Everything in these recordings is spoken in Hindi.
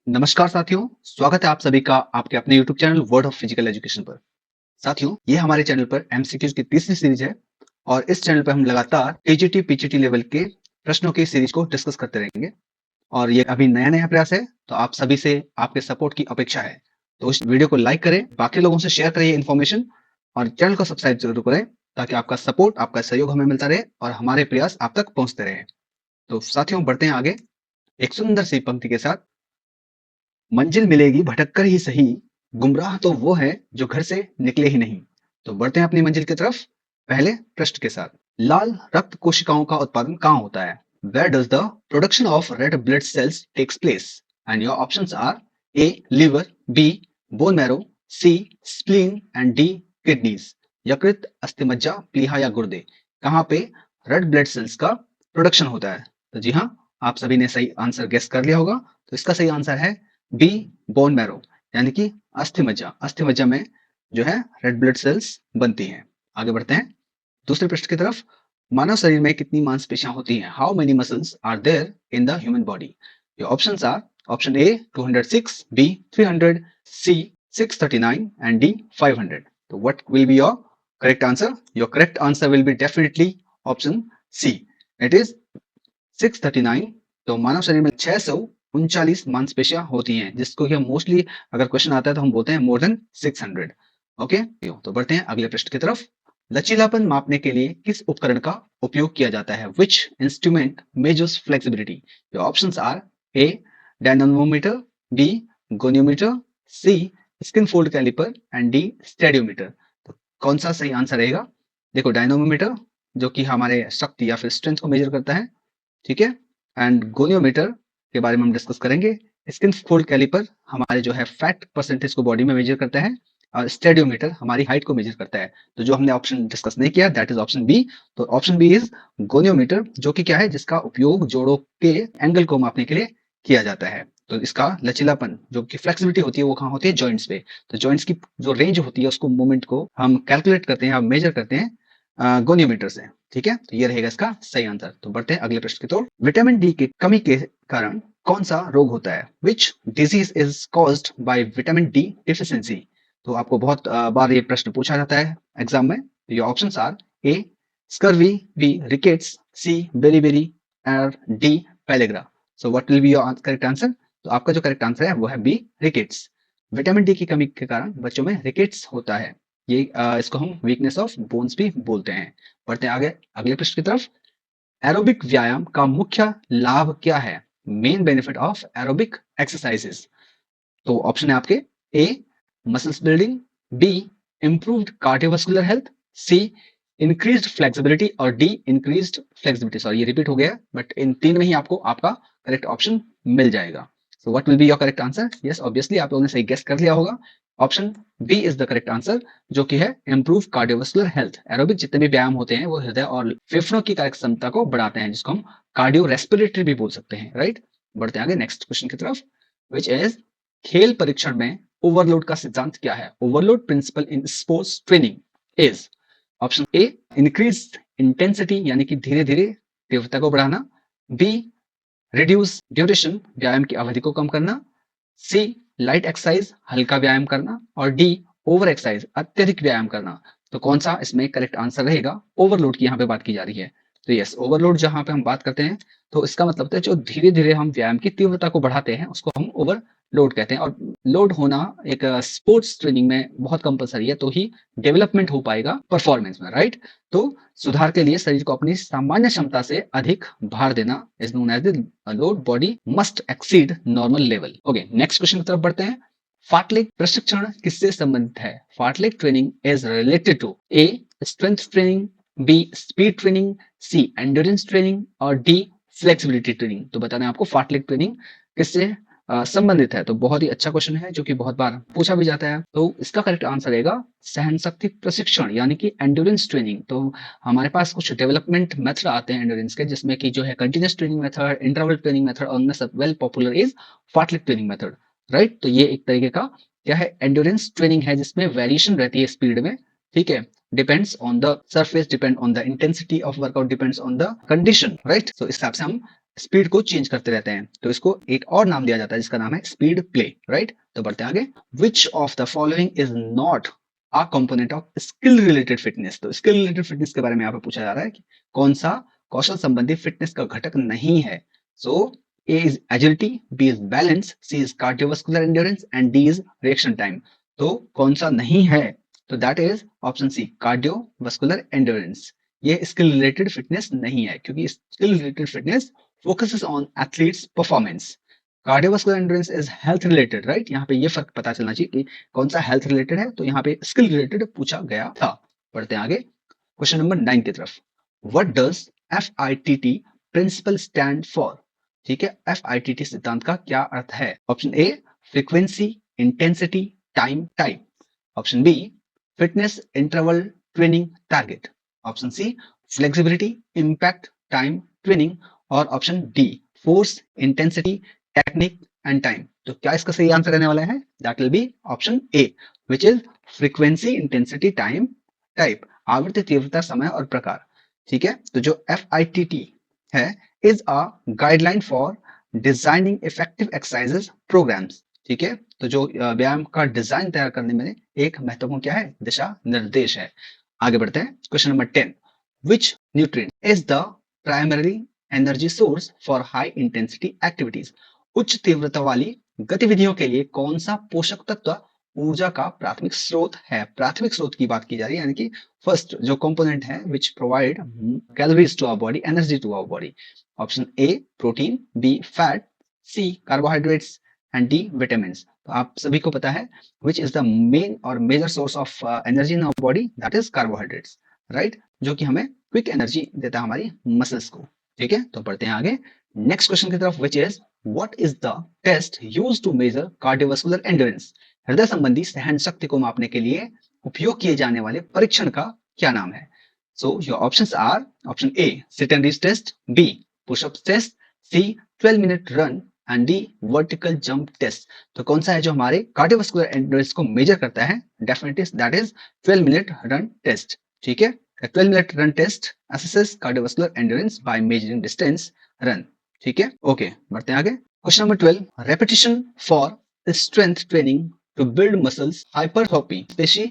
नमस्कार साथियों, स्वागत है आप सभी का आपके अपने YouTube channel word of physical education पर। साथियों, ये हमारे चैनल पर एमसीक्यूज की तीसरी सीरीज है और इस चैनल पर हम लगातार टीजीटी पीजीटी लेवल के प्रश्नों की सीरीज को डिस्कस करते रहेंगे और ये अभी नया प्रयास है, तो आप सभी से आपके सपोर्ट की अपेक्षा है। तो इस वीडियो को लाइक करें, बाकी लोगों से शेयर करें ये इन्फॉर्मेशन और चैनल को सब्सक्राइब जरूर करें ताकि आपका सपोर्ट, आपका सहयोग हमें मिलता रहे और हमारे प्रयास आप तक पहुंचते रहे। तो साथियों, बढ़ते हैं आगे एक सुंदर सी पंक्ति के साथ। मंजिल मिलेगी भटक कर ही सही, गुमराह तो वो है जो घर से निकले ही नहीं। तो बढ़ते हैं अपनी मंजिल की तरफ पहले प्रश्न के साथ। लाल रक्त कोशिकाओं का उत्पादन कहाँ होता है? Where does the production of red blood cells takes place? And your options are A. liver, B. bone marrow, C. spleen and D. kidneys. यकृत, अस्थिमज्जा, प्लीहा या गुर्दे, कहाँ पे रेड ब्लड सेल्स का प्रोडक्शन होता है? तो जी हाँ, आप सभी ने सही आंसर गेस कर लिया होगा। तो इसका सही आंसर है बी, बोन मैरो, यानी कि अस्थि मज्जा। अस्थि मज्जा में जो है रेड ब्लड सेल्स बनती हैं। आगे बढ़ते हैं दूसरे प्रश्न की तरफ। मानव शरीर में कितनी मांसपेशियां होती हैं? How many muscles are there in the human body? Your options are option A 206, B 300, C 639 and D 500। तो what will be your correct answer? Your correct answer will be definitely option C, it is 639। तो मानव शरीर में 639 मांसपेशियां होती हैं, जिसको कि हम मोस्टली अगर क्वेश्चन आता है तो हम बोलते हैं मोर देन 600। ओके, तो बढ़ते हैं अगले प्रश्न की तरफ। लचीलापन मापने के लिए किस उपकरण का उपयोग किया जाता है? Which instrument measures flexibility? Your options are A dynamometer, B goniometer, C skin fold caliper and D stadiometer. तो कौन सा सही आंसर रहेगा? देखो, डायनामोमीटर जो कि हमारे शक्ति या फिर स्ट्रेंथ को मेजर करता है, ठीक है। एंड गोनियोमीटर के बारे में हम डिस्कस करेंगे। स्किन फोल्ड कैलिपर हमारे जो है फैट परसेंटेज को बॉडी में मेजर करता है और स्टेडियोमीटर हमारी हाइट को मेजर करता है। तो जो हमने ऑप्शन डिस्कस नहीं किया दैट इज ऑप्शन बी। तो ऑप्शन बी इज गोनियोमीटर, जो कि क्या है, जिसका उपयोग जोड़ों के एंगल को मापने के लिए किया जाता है। तो इसका लचीलापन जो कि फ्लेक्सिबिलिटी होती है वो कहाँ होती है? जॉइंट्स पे। तो जॉइंट्स की जो रेंज होती है उसको मूवमेंट को हम कैलकुलेट करते हैं, हम मेजर करते हैं गोनियोमीटर से। ठीक है, तो ये रहेगा इसका सही आंसर। तो बढ़ते हैं अगले प्रश्न की तरफ। विटामिन डी की कमी के कारण कौन सा रोग होता है? Which disease is caused by vitamin D deficiency? तो आपको बहुत बार ये प्रश्न पूछा जाता है एग्जाम में। ये options are A scurvy, B rickets, C beriberi और D pellagra. So what will be your correct answer? तो आपका जो करेक्ट आंसर है वो है बी रिकेट्स। विटामिन डी की कमी के कारण बच्चों में रिकेट्स होता है। ये इसको हम वीकनेस ऑफ बोन्स भी बोलते हैं। बढ़ते हैं आगे अगले प्रश्न की तरफ। एरोबिक व्यायाम का मुख्य लाभ क्या है? Main benefit of aerobic exercises. तो ऑप्शन है आपके A muscles building, B improved cardiovascular health, C increased flexibility और डी इंक्रीज्ड फ्लेक्सिबिलिटी। सॉरी, ये रिपीट हो गया बट इन तीन में ही आपको आपका करेक्ट ऑप्शन मिल जाएगा। So what will be your correct answer? Yes, obviously आप लोगों ने सही गेस कर लिया होगा। Option B is the correct answer, जो कि है इंप्रूव कार्डियोवास्कुलर हेल्थ। एरोबिक जितने भी व्यायाम होते हैं वो हृदय और फेफड़ों की कार्य क्षमता को बढ़ाते हैं, जिसको हम कार्डियो रेस्पिरेटरी भी बोल सकते हैं, राइट। बढ़ते हैं आगे नेक्स्ट क्वेश्चन की तरफ, विच इज खेल परीक्षण में ओवरलोड का सिद्धांत क्या है? Overload principle in sports training is option A increase intensity, यानी कि धीरे धीरे तीव्रता को बढ़ाना, बी रिड्यूस ड्यूरेशन, व्यायाम की अवधि को कम करना, सी लाइट एक्सरसाइज, हल्का व्यायाम करना और डी ओवर एक्सरसाइज, अत्यधिक व्यायाम करना। तो कौन सा इसमें करेक्ट आंसर रहेगा? ओवरलोड की यहाँ पे बात की जा रही है। तो यस, ओवरलोड जहां पे हम बात करते हैं तो इसका मतलब होता है जो धीरे धीरे हम व्यायाम की तीव्रता को बढ़ाते हैं उसको हम ओवरलोड कहते हैं। और लोड होना एक स्पोर्ट्स ट्रेनिंग में बहुत कंपलसरी है, तो ही डेवलपमेंट हो पाएगा परफॉर्मेंस में, राइट। तो सुधार के लिए शरीर को अपनी सामान्य क्षमता से अधिक भार देना is known as the load body must exceed normal level. Okay, next question की तरफ बढ़ते हैं। फाटलेग प्रशिक्षण किससे संबंधित है? Fartlek training is related to A strength training, B speed training, C endurance training और डी फ्लेक्सिबिलिटी ट्रेनिंग। तो बताना है आपको फाटलेग ट्रेनिंग किससे संबंधित है। तो बहुत ही अच्छा क्वेश्चन है जो कि बहुत बार पूछा भी जाता है। तो इसका करेक्ट आंसर रहेगा सहन शक्ति प्रशिक्षण, यानी कि एंड्योरेंस ट्रेनिंग। तो हमारे पास कुछ डेवलपमेंट मेथड आते हैं एंड्योरेंस के, जिसमें कि जो है continuous training method, interval training method और उनमें सब well popular is fartlek training method, right. तो ये एक तरीके का क्या है, एंड्योरेंस ट्रेनिंग है, जिसमें वेरिएशन रहती है स्पीड में, ठीक है। Depends on the surface, depend on the intensity of workout, depends on the condition, right. तो इस हिसाब से हम स्पीड को चेंज करते रहते हैं, तो इसको एक और नाम दिया जाता है जिसका नाम है स्पीड प्ले, राइट। तो बढ़ते हैं आगे। Which of the following is not a component of skill related fitness. तो स्किल रिलेटेड फिटनेस के बारे में यहाँ पे पूछा जा रहा है कि कौन सा कौशल संबंधी फिटनेस का घटक नहीं है। So A is agility, B is balance, C is cardiovascular endurance and D is reaction time. तो कौन सा नहीं है, तो that is option C, cardiovascular endurance. ये स्किल रिलेटेड फिटनेस नहीं है, क्योंकि skill related fitness focuses on athletes performance. Cardiovascular endurance is health related, right? यहाँ पे ये फर्क पता चलना चाहिए कि कौन सा हेल्थ रिलेटेड है, तो यहाँ पे स्किल रिलेटेड पूछा गया था। पढ़ते हैं आगे क्वेश्चन नंबर 9 की तरफ। What does FITT principle stand for? ठीक है, FITT सिद्धांत का क्या अर्थ है? Option A, frequency, intensity, time, type. Option B, fitness interval training target. Option C, flexibility, impact, time, training. और option D, force, intensity, technique and time. तो क्या इसका सही आंसर रहने वाला है? That will be option A, which is frequency, intensity, time, type. आवृत्ति, तीव्रता, समय और प्रकार। ठीक है, तो जो FITT है is a guideline for designing effective exercises programs. ठीक है, तो जो व्यायाम का डिजाइन तैयार करने में एक महत्वपूर्ण क्या है? दिशा निर्देश है। आगे बढ़ते हैं question number 10। Which nutrient is the primary energy source for high intensity activities. उच्च तीव्रता वाली गतिविधियों के लिए कौन सा पोषक तत्व ऊर्जा का प्राथमिक स्रोत है? प्राथमिक स्रोत की बात की जा रही है, यानी कि फर्स्ट जो कंपोनेंट है which provide calories to our body, energy to our body. Option A, protein, B, fat, C, carbohydrates and D, vitamin. तो आप सभी को पता है विच इज द मेन और major source of energy in our body, that is carbohydrates, right, जो कि हमें क्विक एनर्जी देता है हमारी मसल्स को। ठीक है, तो बढ़ते हैं आगे नेक्स्ट क्वेश्चन की तरफ, which is what is the test used to measure cardiovascular endurance. हृदय संबंधी सहन शक्ति को मापने के लिए उपयोग किए जाने वाले परीक्षण का क्या नाम है? So your options are option A, sit and reach test, B, pushup test, C, 12 minute run and D, vertical jump test. तो कौन सा है जो हमारे कार्डियोवास्कुलर एंड्योरेंस को मेजर करता है? Definitely that is 12 minute run test. ठीक है, A 12-minute run test assesses cardiovascular endurance by measuring distance run. ठीक है, ओके, बढ़ते हैं आगे question number 12। Repetition for strength training to build muscles hypertrophy. पेशी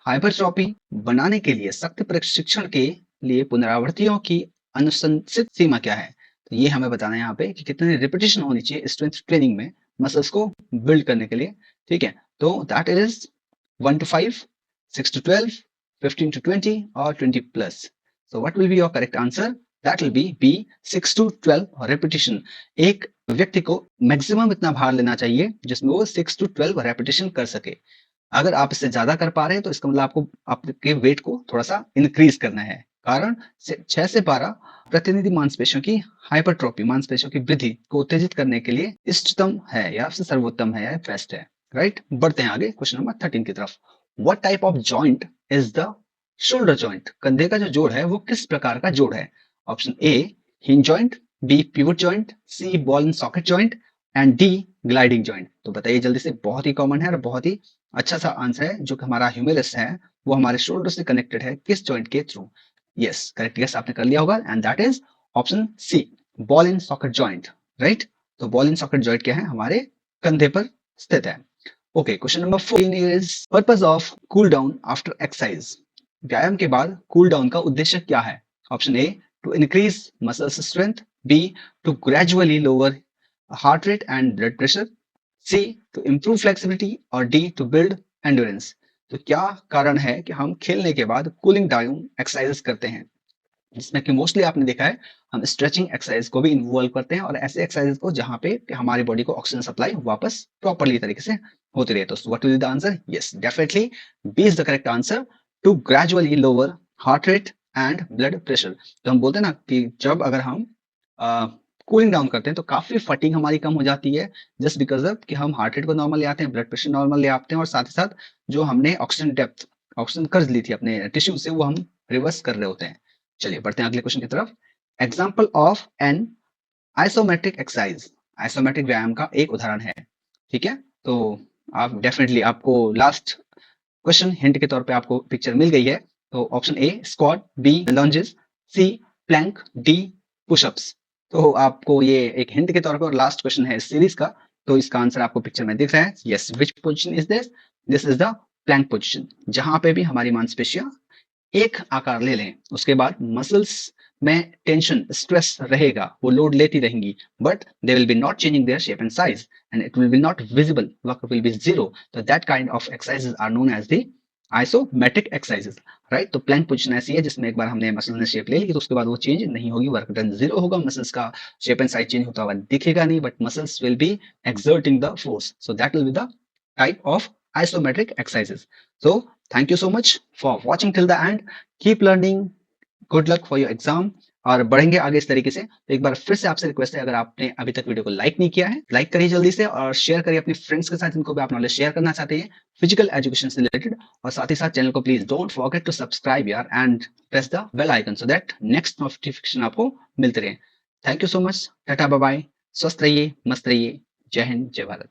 हाइपरट्रॉफी बनाने के लिए सख्त प्रशिक्षण के लिए पुनरावृत्तियों की अनुशंसित सीमा क्या है? तो ये हमें बताना है यहाँ पे कि कितने रिपीटेशन होनी चाहिए स्ट्रेंथ ट्रेनिंग में मसल्स को बिल्ड करने के लिए। ठीक है, तो that is 1 to 5, 6 to 12, 15 to 20 or 20 plus. So what will be your correct answer? That will be B, 6 to 12 repetition. एक व्यक्ति को मैक्सिमम इतना भार लेना चाहिए जिसमें वो 6 to 12 रेपिटेशन कर सके। अगर आप इससे ज्यादा कर पा रहे हैं तो इसका मतलब आपको आपके वेट को थोड़ा सा इंक्रीज करना है। कारण 6 से 12 प्रतिनिधि मांसपेशियों की हाइपरट्रोफी, मांसपेशियों की वृद्धि को उत्तेजित करने के लिए इष्टतम है या सर्वोत्तम है या बेस्ट है, राइट। बढ़ते हैं आगे क्वेश्चन नंबर 13 की तरफ। What type of joint is the shoulder joint? कंधे का जो जोड़ है वो किस प्रकार का जोड़ है? Option A, hinge joint, B, pivot joint, C, ball and socket joint and D, gliding joint. तो बताइए जल्दी से, बहुत ही कॉमन है और बहुत ही अच्छा सा आंसर है। जो कि हमारा ह्यूमेरस है वो हमारे शोल्डर से कनेक्टेड है किस जॉइंट के थ्रू? यस, करेक्ट गेस आपने कर लिया होगा and that is option C, ball and socket joint, right. तो बॉल एंड सॉकेट जॉइंट क्या है? हमारे कंधे पर स्थित है। Okay, question number 14 is purpose of cool down after exercise. व्यायाम के बाद कूल डाउन का उद्देश्य क्या है? Option A, to increase muscle strength, B, to gradually lower heart rate and blood pressure, C, to improve flexibility और डी, टू बिल्ड एंड्योरेंस। तो क्या कारण है कि हम खेलने के बाद कूलिंग डाउन एक्सरसाइजेस करते हैं, जिसमें कि मोस्टली आपने देखा है हम स्ट्रेचिंग एक्सरसाइज को भी इन्वॉल्व करते हैं और ऐसे एक्सरसाइज को जहां पे हमारी बॉडी को ऑक्सीजन सप्लाई वापस प्रॉपरली तरीके से होती रहे। तो what will be the answer? Yes, definitely B is the correct answer, to gradually lower heart rate and blood pressure. तो हम बोलते हैं ना कि जब अगर हम कूलिंग डाउन करते हैं तो काफी फटीग हमारी कम हो जाती है, जस्ट बिकॉज ऑफ कि हम हार्ट रेट को नॉर्मल ले आते हैं, ब्लड प्रेशर नॉर्मल ले आते हैं और साथ ही साथ जो हमने ऑक्सीजन डेप्थ, ऑक्सीजन कर्ज ली थी अपने टिश्यू से, वो हम रिवर्स कर रहे होते हैं। चलिए बढ़ते हैं अगले क्वेश्चन की तरफ। Example of an isometric exercise. Isometric व्यायाम का एक उदाहरण है। ठीक है, तो आप डेफिनेटली आपको लास्ट क्वेश्चन हिंट के तौर पे आपको पिक्चर मिल गई है। तो option A, squat, B, lunges, C, plank, D, pushups. तो आपको ये एक हिंट के तौर पर लास्ट क्वेश्चन है इस सीरीज का, तो इसका आंसर आपको पिक्चर में दिख रहा है। Yes, which position is this? This is the plank position, जहां पे भी हमारी मांसपेशियां एक आकार ले लें, उसके बाद मसल्स में टेंशन स्ट्रेस रहेगा, वो लोड लेती रहेंगी, but they will be not changing their shape and size and it will be not visible, work will be zero. तो that kind of exercises are known as the isometric exercises, right. तो प्लैंक पोजीशन ऐसी है जिसमें एक बार हमने मसल ने शेप ले ली तो उसके बाद वो चेंज नहीं होगी, वर्क डन जीरो होगा, मसल्स का शेप एंड साइज चेंज होता हुआ दिखेगा नहीं, but muscles will be exerting the force. So that will be the type of isometric exercises. So thank you so much for watching till the end. Keep learning. Good luck for your exam. और बढ़ेंगे आगे इस तरीके से। तो एक बार फिर से आपसे रिक्वेस्ट है, अगर आपने अभी तक वीडियो को लाइक नहीं किया है, लाइक करिए जल्दी से और शेयर करिए अपने फ्रेंड्स के साथ जिनको भी आप नॉलेज शेयर करना चाहते हैं फिजिकल एजुकेशन से रिलेटेड। और साथ ही साथ चैनल को please don't forget to subscribe यार and press the bell icon so that next notification आपको मिलते रहे। Thank you so much. Tata bye bye. स्वस्थ रहिए, मस्त रहिए। जय हिंद, जय भारत।